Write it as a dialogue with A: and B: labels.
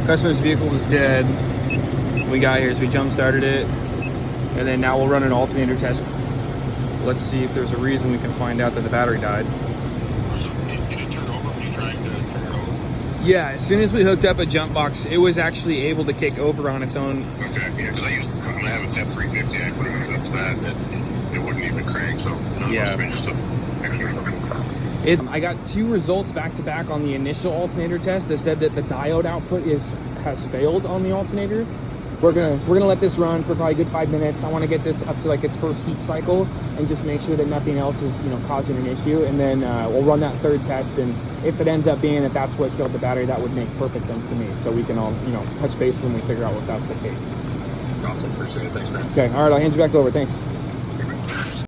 A: Customer's vehicle was dead. We got here, so we jump started it, and then now we'll run an alternator test. Let's see if there's a reason we can find out that the battery died.
B: Did it turn over when you tried to turn it over?
A: Yeah, as soon as we hooked up a jump box, it was actually able to kick over on its own.
B: Okay, yeah, because when I have a F350, I put it up to that, and it wouldn't even crank, so
A: Yeah.
B: just a extra.
A: I got 2 results back to back on the initial alternator test that said that the diode output has failed on the alternator. We're gonna let this run for probably a good 5 minutes. I want to get this up to like its first heat cycle and just make sure that nothing else is causing an issue. And then we'll run that 3rd test. And if it ends up being that that's what killed the battery, that would make perfect sense to me. So we can all touch base when we figure out if that's the case.
B: Awesome, appreciate it. Thanks, man.
A: Okay, all right. I'll hand you back over. Thanks.